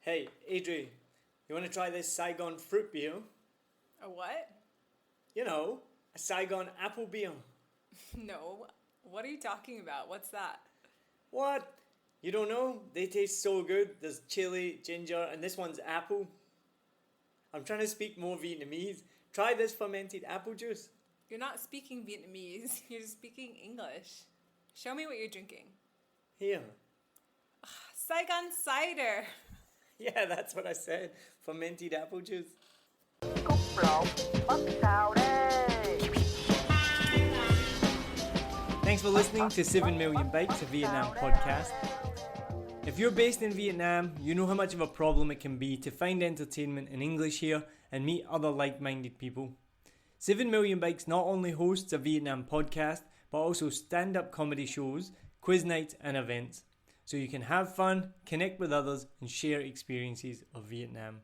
Hey, Adri, you want to try this Saigon fruit beer? A what? You know, a Saigon apple beer. No. What are you talking about? What's that? What? You don't know? They taste so good. There's chili, ginger, and this one's apple. I'm trying to speak more Vietnamese. Try this fermented apple juice. You're not speaking Vietnamese. You're speaking English. Show me what you're drinking. Here. Saigon cider. Yeah, that's what I said. Fermented apple juice. Cúc lộn bất sao đây. Thanks for listening to 7 Million Bikes, a Vietnam podcast. If you're based in Vietnam, you know how much of a problem it can be to find entertainment in English here and meet other like-minded people. 7 Million Bikes not only hosts a Vietnam podcast, but also stand-up comedy shows, quiz nights and events. So you can have fun, connect with others and share experiences of Vietnam.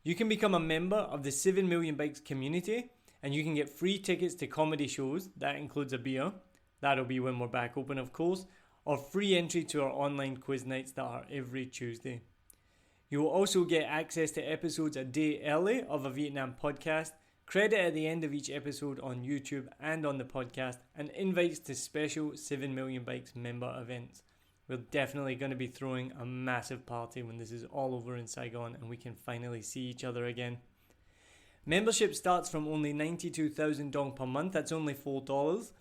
You can become a member of the 7 Million Bikes community and you can get free tickets to comedy shows, that includes a beer, that'll be when we're back open of course, or free entry to our online quiz nights that are every Tuesday. You will also get access to episodes a day early of a Vietnam podcast, credit at the end of each episode on YouTube and on the podcast, and invites to special 7 Million Bikes member events. We're definitely going to be throwing a massive party when this is all over in Saigon and we can finally see each other again. Membership starts from only 92,000 dong per month, that's only $4.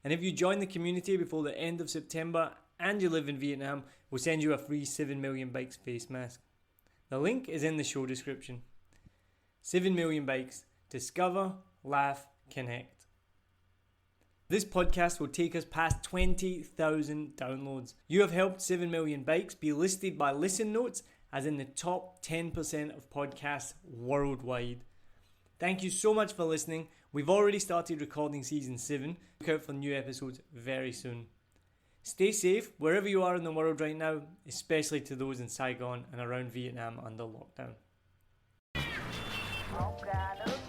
And if you join the community before the end of September and you live in Vietnam, we'll send you a free 7 Million Bikes face mask. The link is in the show description. 7 Million Bikes. Discover, laugh, connect. This podcast will take us past 20,000 downloads. You have helped 7 Million Bikes be listed by Listen Notes as in the top 10% of podcasts worldwide. Thank you so much for listening. We've already started recording season 7. Look out for new episodes very soon. Stay safe wherever you are in the world right now, especially to those in Saigon and around Vietnam under lockdown. Hột gà nước,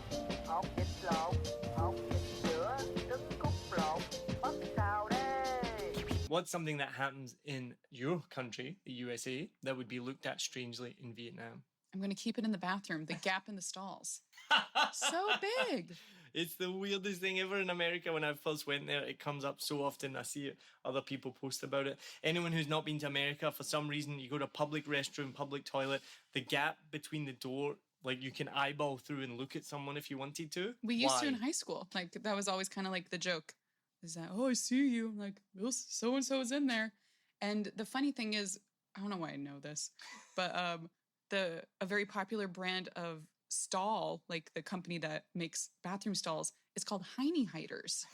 hột vịt lộn, hột vịt sữa, trứng cút lộn bất sao đây. What's something that happens in your country, the USA, that would be looked at strangely in Vietnam? I'm going to keep it in the bathroom, the gap in the stalls. So big. It's the weirdest thing ever in America. When I first went there, it comes up so often. I see it, other people post about it. Anyone who's not been to America, for some reason, you go to a public restroom, public toilet, the gap between the door, like you can eyeball through and look at someone if you wanted to. We used to in high school. Like that was always kind of like the joke. Is that, oh, I see you. I'm like, oh, so-and-so is in there. And the funny thing is, I don't know why I know this, but a very popular brand of stall, like the company that makes bathroom stalls, is called Heine Hiders.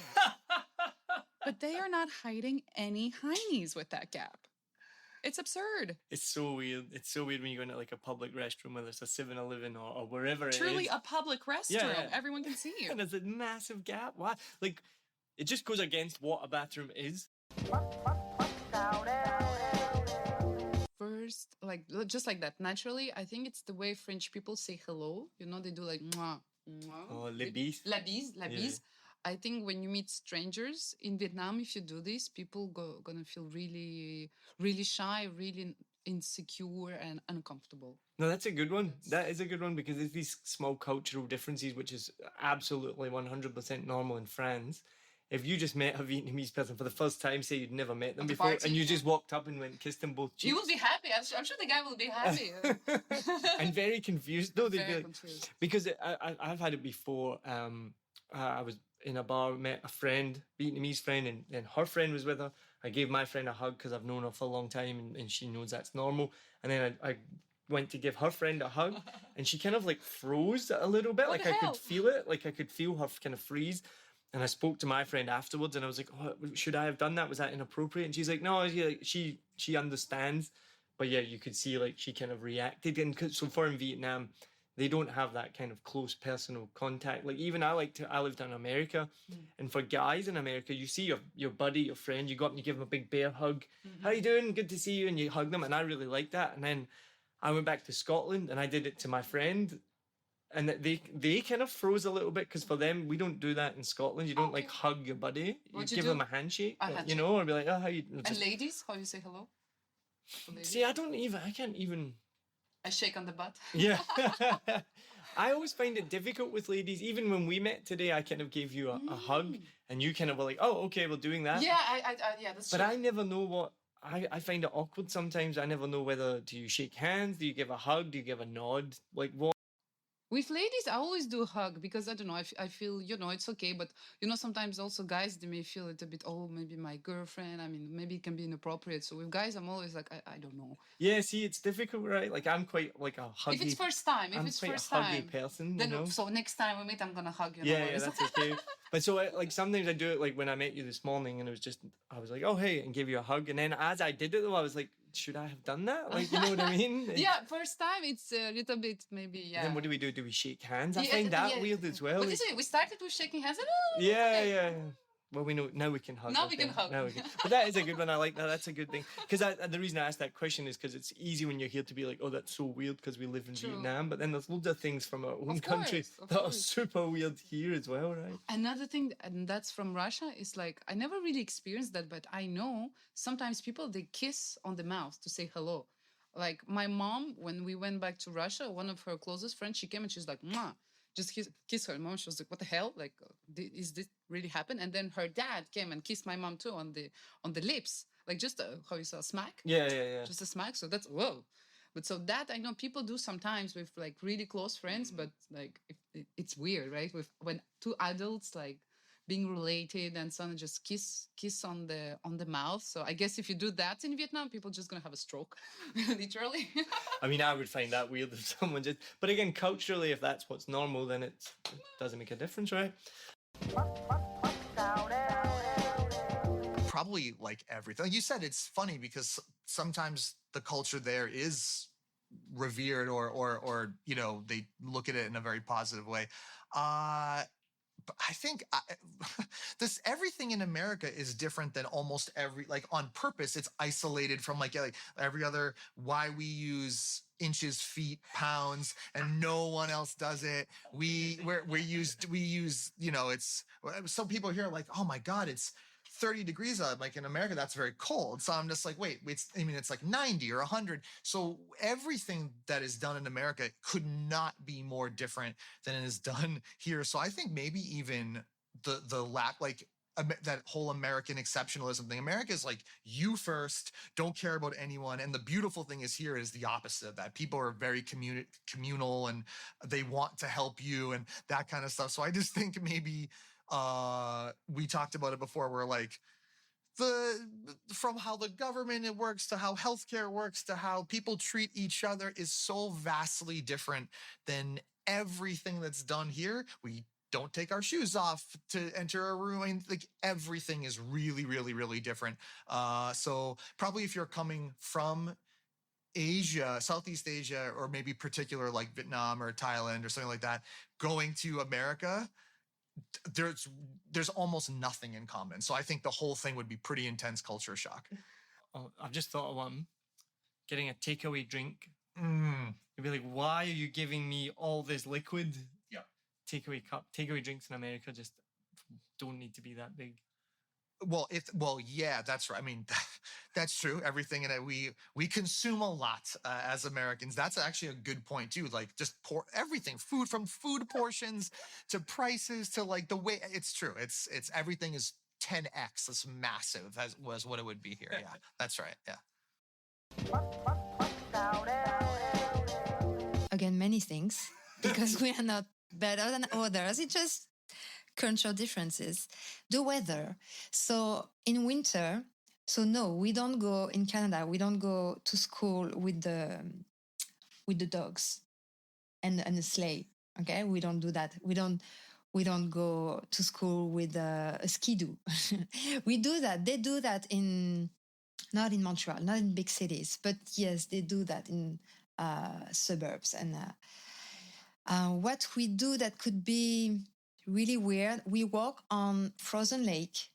But they are not hiding any heinies with that gap. It's absurd. It's so weird. It's so weird when you go into like a public restroom, whether it's a 7-Eleven or wherever it is. Truly a public restroom. Yeah. Everyone can see you. And there's a massive gap. Why? Like, it just goes against what a bathroom is. Bất sao đây. First, like just like that, naturally, I think it's the way French people say hello. You know, they do like mwah, mwah. Oh, le bis. La bise, la bise. I think when you meet strangers in Vietnam, if you do this, people gonna feel really, really shy, really insecure and uncomfortable. No, that's a good one. That is a good one because there's these small cultural differences, which is absolutely 100% normal in France. If you just met a Vietnamese person for the first time, say you'd never met them before, and you just walked up and went kissed them both cheeks. You will be happy. I'm sure the guy will be happy. And very confused. No, Very confused. Because I've had it before. I was in a bar, met a friend, Vietnamese friend, and her friend was with her. I gave my friend a hug because I've known her for a long time and she knows that's normal. And then I went to give her friend a hug and she kind of like froze a little bit. Like I could feel it. Like I could feel her kind of freeze. And I spoke to my friend afterwards and I was like, oh, should I have done that? Was that inappropriate? And she's like, no, yeah, she understands. But yeah, you could see like she kind of reacted. And so far in Vietnam, they don't have that kind of close personal contact. Like even I lived in America, and for guys in America, you see your buddy, your friend, you go up and you give them a big bear hug. How you doing? Good to see you. And you hug them. And I really like that. And then I went back to Scotland and I did it to my friend. And they kind of froze a little bit because for them, we don't do that in Scotland. You don't like hug your buddy. You give them a handshake, you know, or be like, oh, how you... And ladies, how you say hello? See, I can't even... I shake on the butt. Yeah. I always find it difficult with ladies. Even when we met today, I kind of gave you a hug, and you kind of were like, "Oh, okay, we're doing that." Yeah, yeah, that's But true. I never know what. I find it awkward sometimes. I never know whether do you shake hands, do you give a hug, do you give a nod, like what? With ladies, I always do hug because I don't know. I feel it's okay, but sometimes also guys they may feel it a bit. Oh, maybe my girlfriend. I mean, maybe it can be inappropriate. So with guys, I'm always like, I don't know. Yeah, see, it's difficult, right? Like I'm quite like a huggy. If it's first time, I'm quite a huggy person, then so next time we meet, I'm gonna hug you. Yeah, that's okay. But so like sometimes I do it like when I met you this morning, and I was like, oh hey, and give you a hug, and then as I did it though, I was like, should I have done that? Like, you know what I mean? Yeah, first time it's a little bit maybe. Yeah. Then what do we do? Do we shake hands? I find that weird as well. What is it? We started with shaking hands. And, yeah. Well, we know now we can hug. Now we can hug. Now we can. But that is a good one. I like that. That's a good thing. Because the reason I asked that question is because it's easy when you're here to be like, oh, that's so weird because we live in Vietnam. But then there's loads of things from our own country that are super weird here as well, right? Another thing, and that's from Russia, is like I never really experienced that, but I know sometimes people they kiss on the mouth to say hello. Like my mom, when we went back to Russia, one of her closest friends, she came and she's like, "Mwah." Just kiss her mom. She was like, "What the hell? Like, is this really happen?" And then her dad came and kissed my mom too on the lips, like just how you saw a smack. Yeah. Just a smack. So that's whoa. But so that I know people do sometimes with like really close friends, but like it's weird, right? When two adults like being related and suddenly just kiss on the mouth. So I guess if you do that in Vietnam, people are just gonna have a stroke, literally. I mean, I would find that weird if someone just. But again, culturally, if that's what's normal, then it doesn't make a difference, right? Probably like everything. Like you said, it's funny because sometimes the culture there is revered or they look at it in a very positive way. But I think everything in America is different than almost every, like on purpose, it's isolated from like every other, why we use inches, feet, pounds, and no one else does it. We use, it's, some people here are like, oh my God, it's 30 degrees out. Like in America, that's very cold. So I'm just like, wait, it's like 90 or 100. So everything that is done in America could not be more different than it is done here. So I think maybe even the lack, like that whole American exceptionalism thing. America is like, you first, don't care about anyone. And the beautiful thing is here is the opposite of that. People are very communal and they want to help you and that kind of stuff. So I just think maybe we talked about it before, where like from how the government it works to how healthcare works to how people treat each other is so vastly different than everything that's done here. We don't take our shoes off to enter a room. I mean, like everything is really, really, really different. So probably if you're coming from Asia, Southeast Asia, or maybe particular like Vietnam or Thailand or something like that, going to America, there's almost nothing in common. So I think the whole thing would be pretty intense culture shock. Oh, I've just thought of one. Getting a takeaway drink. You'd be like, why are you giving me all this liquid? Yeah. Takeaway drinks in America just don't need to be that big. Well, yeah, that's right. I mean, that's true. Everything in it, we consume a lot as Americans. That's actually a good point too. Like just pour everything, from food portions to prices to like the way it's true. It's everything is 10x. It's massive as was what it would be here. Yeah, that's right. Yeah. Again, many things because we are not better than others. It's just cultural differences. The weather. So in winter, so no, we don't go in Canada. We don't go to school with the dogs and the sleigh. Okay, we don't do that. We don't go to school with a skidoo. We do that. They do that not in Montreal, not in big cities, but yes, they do that in suburbs. And what we do that could be really weird, we walk on frozen lake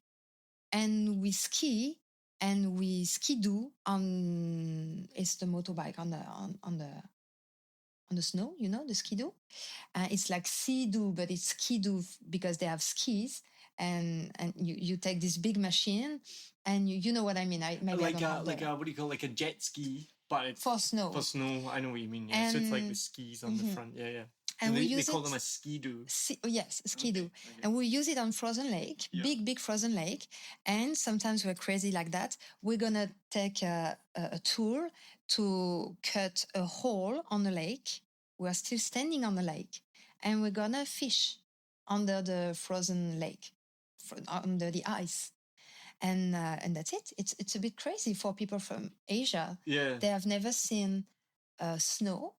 and we ski and we skidoo on, it's the motorbike on the snow, the skidoo. It's like sea-doo, but it's skidoo because they have skis, and you take this big machine, and you know what I mean. Like a what do you call, like a jet ski? But it's for snow. for snow. I know what you mean. Yeah. So it's like the And- skis on the front. Yeah, yeah. And they, we they use call it. them a ski-doo. Yes, ski-doo. Okay. And we use it on frozen lake, Yeah. big frozen lake. And sometimes we're crazy like that. We're going to take a tour to cut a hole on the lake. We're still standing on the lake. And we're going to fish under the frozen lake, under the ice. And that's it. It's a bit crazy for people from Asia. Yeah. They have never seen snow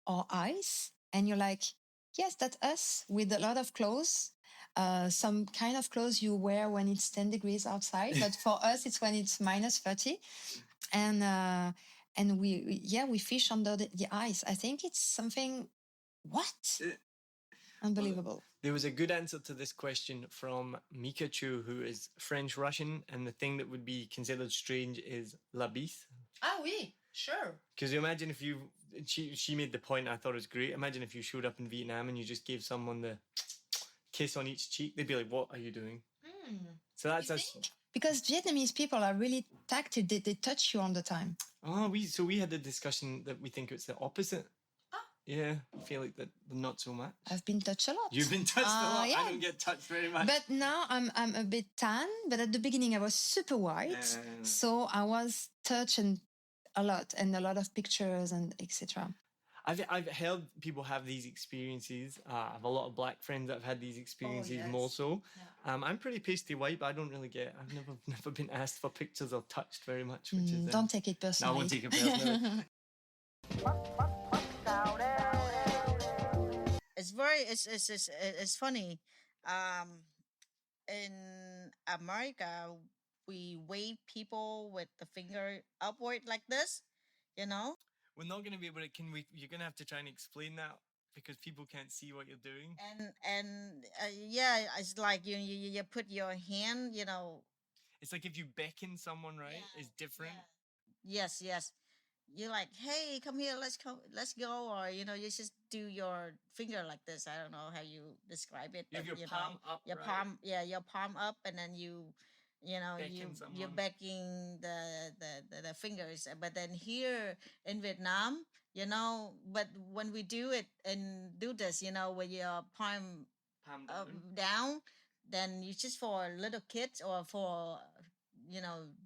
or ice. And you're like, yes, that's us with a lot of clothes. Some kind of clothes you wear when it's 10 degrees outside, but for us, it's when it's minus 30. And we fish under the ice. I think it's something, what? Unbelievable. There was a good answer to this question from Mikachu, who is French-Russian, and the thing that would be considered strange is la bise. Ah, oui, sure. Because you imagine if she made the point, I thought it was great. Imagine if you showed up in Vietnam and you just gave someone the kiss on each cheek. They'd be like, what are you doing? So that's us. Because Vietnamese people are really tactile. They touch you all the time. Oh, we had the discussion that we think it's the opposite. Yeah, I feel like that not so much. I've been touched a lot. You've been touched a lot. Yeah. I don't get touched very much. But now I'm a bit tan. But at the beginning I was super white, so I was touched a lot of pictures and etc. I've heard people have these experiences. I have a lot of black friends that have had these experiences more so. Yeah. I'm pretty pasty white, but I don't really get. I've never been asked for pictures or touched very much. Which is don't take it personally. No, I won't take it personally. It's funny. In America, we wave people with the finger upward like this, you know. We're not going to be able to. You're going to have to try and explain that because people can't see what you're doing. And yeah, it's like you put your hand, you know. It's like if you beckon someone, right? Yeah, it's different. Yeah. Yes. You're like, hey, come here, let's go, or you just do your finger like this. I don't know how you describe it. You have but, your palm up, your right? palm, your palm up, and then you're backing the fingers. But then here in Vietnam, but when we do it and do this, with your palm down, then it's just for little kids or for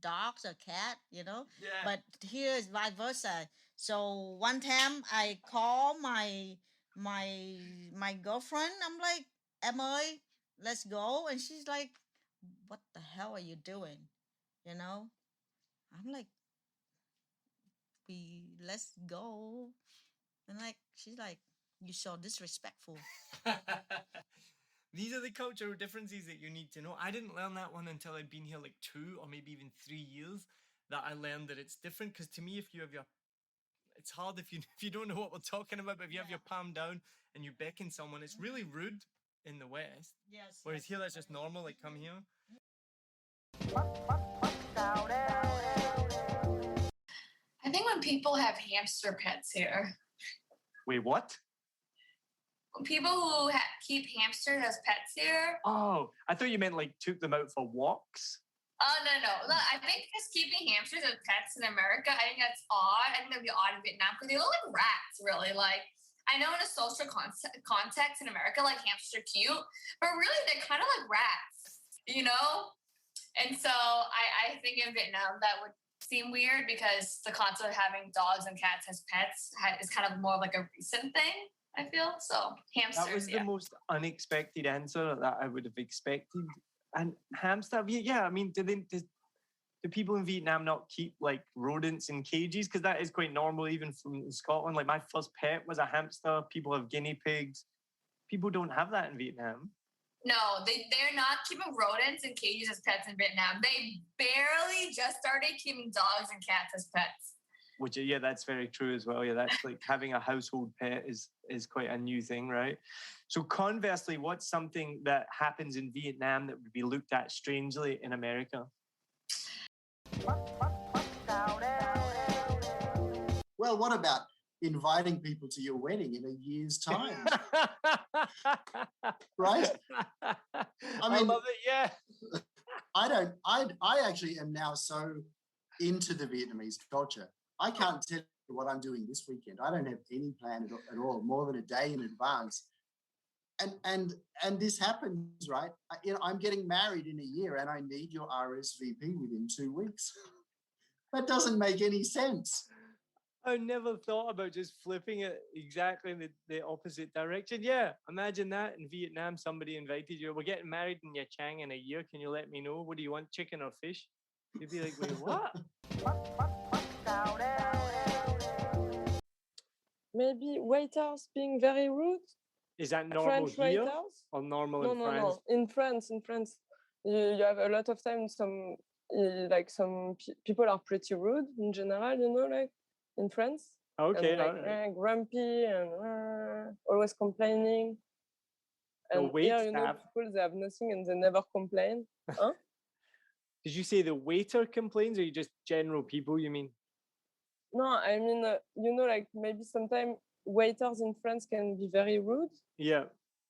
dogs or cat, Yeah. But here is vice versa. So one time I call my girlfriend. I'm like, Emily, let's go. And she's like, what the hell are you doing? I'm like, let's go. And she's like, you so disrespectful. These are the cultural differences that you need to know. I didn't learn that one until I'd been here 2 or maybe even 3 years that I learned that it's different. Because to me, it's hard if you don't know what we're talking about, but if you have your palm down and you beckon someone, it's really rude in the West. Yes. Whereas here, that's just normal, like come here. I think when people have hamster pets here. Wait, what? People who keep hamsters as pets here. Oh, I thought you meant took them out for walks. Oh, no. I think just keeping hamsters as pets in America, I think that's odd. I think that'd be odd in Vietnam because they look like rats, really. I know in a social context in America, hamsters are cute, but really they're kind of like rats, And so I think in Vietnam that would seem weird because the concept of having dogs and cats as pets is kind of more like a recent thing, I feel. So hamsters, That was the most unexpected answer that I would have expected. And hamster, yeah. I mean, do people in Vietnam not keep rodents in cages? Because that is quite normal, even from Scotland. My first pet was a hamster. People have guinea pigs. People don't have that in Vietnam. No, they're not keeping rodents in cages as pets in Vietnam. They barely just started keeping dogs and cats as pets. Which, yeah, that's very true as well. Yeah, that's having a household pet is quite a new thing, right? So conversely, what's something that happens in Vietnam that would be looked at strangely in America? Well, what about inviting people to your wedding in a year's time? Right? I love it, yeah. I actually am now so into the Vietnamese culture I can't tell you what I'm doing this weekend. I don't have any plan at all, more than a day in advance. And this happens, right? I'm getting married in a year, and I need your RSVP within 2 weeks. That doesn't make any sense. I never thought about just flipping it exactly in the opposite direction. Yeah, imagine that in Vietnam, somebody invited you. We're getting married in Nha Trang in a year. Can you let me know? What do you want, chicken or fish? You'd be like, wait, what? Maybe waiters being very rude. Is that normal French here waiters? or normal No, in no, France? no. In France, you have a lot of times some people are pretty rude in general. Like in France. Okay, and, like, alright. grumpy and always complaining. The And wait here, staff. people, they have nothing and they never complain. Huh? Did you say the waiter complains, or you just general people? You mean? No, I mean, like maybe sometimes waiters in France can be very rude. Yeah.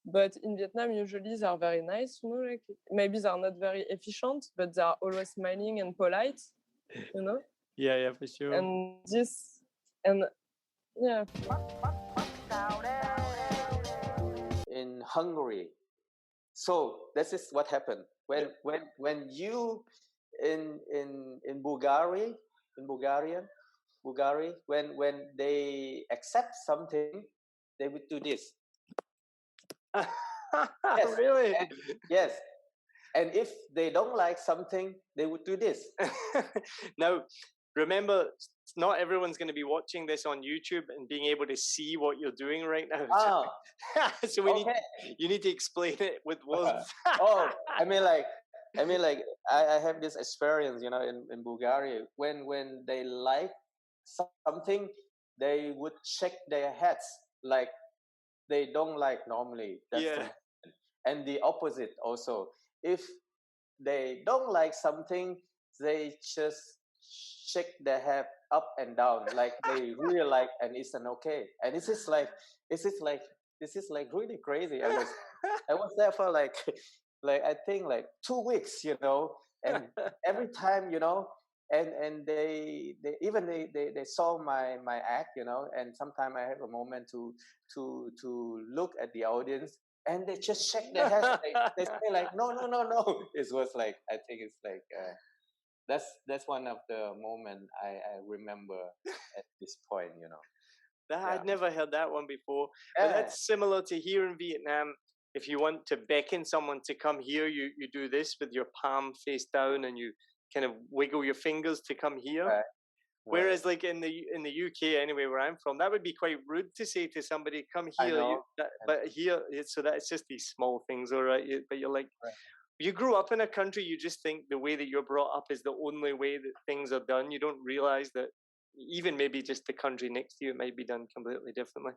But in Vietnam, usually they are very nice. Like maybe they are not very efficient, but they are always smiling and polite. Yeah, for sure. And yeah. In Hungary. So this is what happened when you in Bulgaria when they accept something, they would do this. Yes. Really? Yes. And if they don't like something, they would do this. Now, remember, not everyone's going to be watching this on YouTube and being able to see what you're doing right now. So you need to explain it with words. I mean, I have this experience, in Bulgaria. When they like something, they would shake their heads like they don't like normally. And the opposite also. If they don't like something, they just shake their head up and down like they really like, and it's an okay. And this is like really crazy. I was there for like I think like 2 weeks, and every time, and they saw my act, and sometimes I have a moment to look at the audience, and they just shake their heads. They say like, no. It was like, I think it's like, that's one of the moments I remember at this point, I'd never heard that one before. But that's similar to here in Vietnam. If you want to beckon someone to come here, you do this with your palm face down, and you kind of wiggle your fingers to come here. Right. Whereas like in the UK, anyway, where I'm from, that would be quite rude to say to somebody, come here. I know. But here, so that's just these small things, all right? But you're like, you grew up in a country, you just think the way that you're brought up is the only way that things are done. You don't realize that even maybe just the country next to you, it might be done completely differently.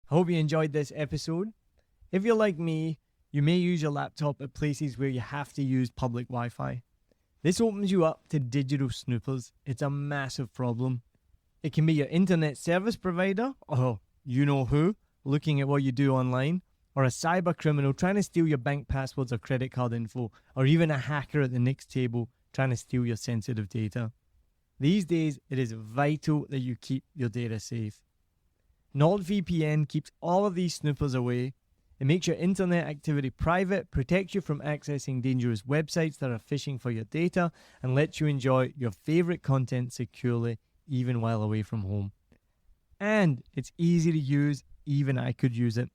Hope you enjoyed this episode. If you're like me, you may use your laptop at places where you have to use public Wi-Fi. This opens you up to digital snoopers. It's a massive problem. It can be your internet service provider, or you know who, looking at what you do online, or a cyber criminal trying to steal your bank passwords or credit card info, or even a hacker at the next table trying to steal your sensitive data. These days, it is vital that you keep your data safe. NordVPN keeps all of these snoopers away. It makes your internet activity private, protects you from accessing dangerous websites that are phishing for your data, and lets you enjoy your favorite content securely, even while away from home. And it's easy to use, even I could use it.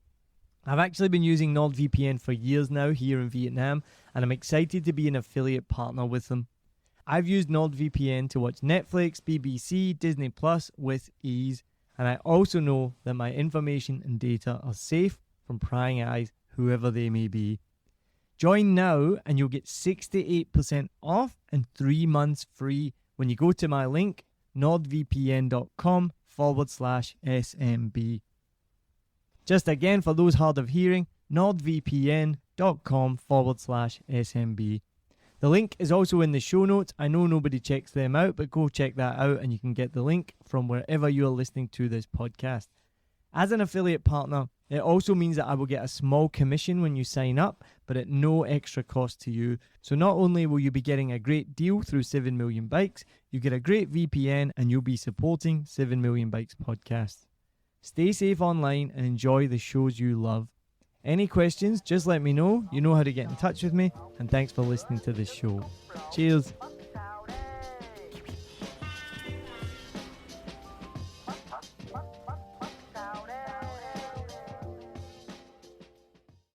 I've actually been using NordVPN for years now here in Vietnam, and I'm excited to be an affiliate partner with them. I've used NordVPN to watch Netflix, BBC, Disney Plus with ease. And I also know that my information and data are safe from prying eyes, whoever they may be. Join now and you'll get 68% off and 3 months free when you go to my link, nordvpn.com/SMB. Just again, for those hard of hearing, nordvpn.com/SMB. The link is also in the show notes. I know nobody checks them out, but go check that out and you can get the link from wherever you are listening to this podcast. As an affiliate partner, it also means that I will get a small commission when you sign up, but at no extra cost to you. So not only will you be getting a great deal through 7 Million Bikes, you get a great VPN and you'll be supporting 7 Million Bikes podcast. Stay safe online and enjoy the shows you love. Any questions, just let me know. You know how to get in touch with me. And thanks for listening to this show. Cheers.